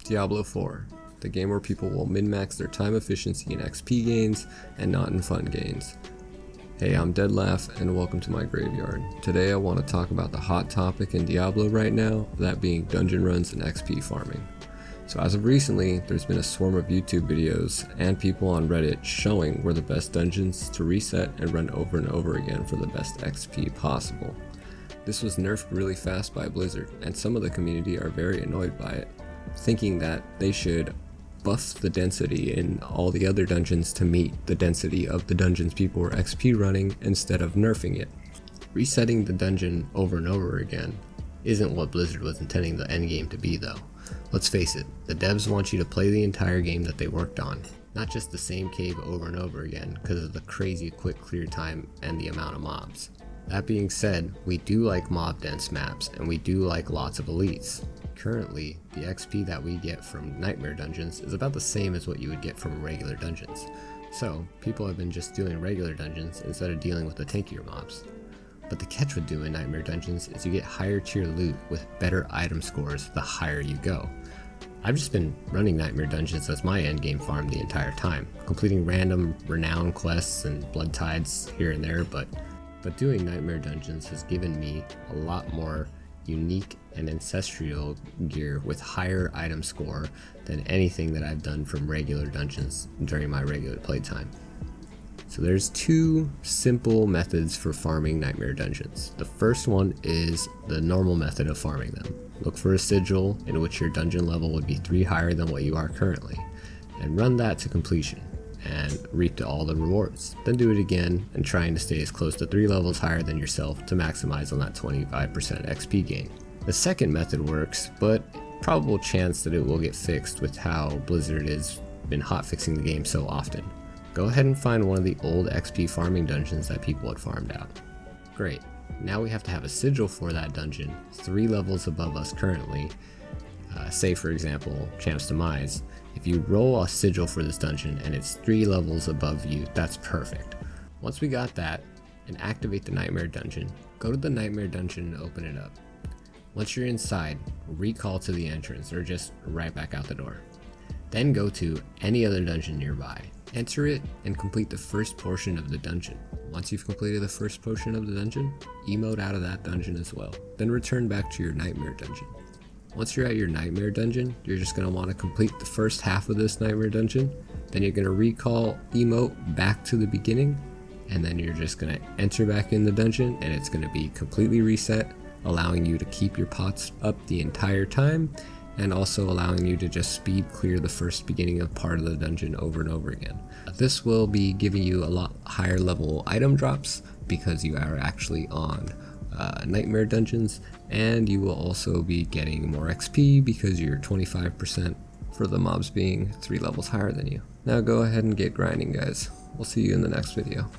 Diablo 4, the game where people will min-max their time efficiency in XP gains and not in fun gains. Hey, I'm Deadlaugh and welcome to my graveyard. Today I want to talk about the hot topic in Diablo right now, that being dungeon runs and XP farming. So as of recently, there's been a swarm of YouTube videos and people on Reddit showing where the best dungeons to reset and run over and over again for the best XP possible. This was nerfed really fast by Blizzard, and some of the community are very annoyed by it, thinking that they should buff the density in all the other dungeons to meet the density of the dungeons people were XP running instead of nerfing it. Resetting the dungeon over and over again isn't what Blizzard was intending the endgame to be though. Let's face it, the devs want you to play the entire game that they worked on, not just the same cave over and over again because of the crazy quick clear time and the amount of mobs. That being said, we do like mob dense maps and we do like lots of elites. Currently, the XP that we get from nightmare dungeons is about the same as what you would get from regular dungeons. So, people have been just doing regular dungeons instead of dealing with the tankier mobs. But the catch with doing nightmare dungeons is you get higher tier loot with better item scores the higher you go. I've just been running nightmare dungeons as my endgame farm the entire time, completing random renown quests and blood tides here and there, but doing nightmare dungeons has given me a lot more unique and ancestral gear with higher item score than anything that I've done from regular dungeons during my regular playtime. So there's two simple methods for farming nightmare dungeons. The first one is the normal method of farming them. Look for a sigil in which your dungeon level would be 3 higher than what you are currently, and run that to completion and reap all the rewards. Then do it again and trying to stay as close to 3 levels higher than yourself to maximize on that 25% XP gain. The second method works, but probable chance that it will get fixed with how Blizzard has been hotfixing the game so often. Go ahead and find one of the old XP farming dungeons that people had farmed out. Great, now we have to have a sigil for that dungeon 3 levels above us currently. Say for example, Champ's Demise. If you roll a sigil for this dungeon and it's 3 levels above you, that's perfect. Once we got that, and activate the nightmare dungeon, go to the nightmare dungeon and open it up. Once you're inside, recall to the entrance or just right back out the door. Then go to any other dungeon nearby. Enter it and complete the first portion of the dungeon. Once you've completed the first portion of the dungeon, emote out of that dungeon as well. Then return back to your nightmare dungeon. Once you're at your nightmare dungeon, you're just going to want to complete the first half of this nightmare dungeon. Then you're going to recall emote back to the beginning, and then you're just going to enter back in the dungeon and it's going to be completely reset, allowing you to keep your pots up the entire time and also allowing you to just speed clear the first beginning of part of the dungeon over and over again. This will be giving you a lot higher level item drops because you are actually on nightmare dungeons, and you will also be getting more XP because you're 25% for the mobs being 3 levels higher than you. Now go ahead and get grinding, guys. We'll see you in the next video.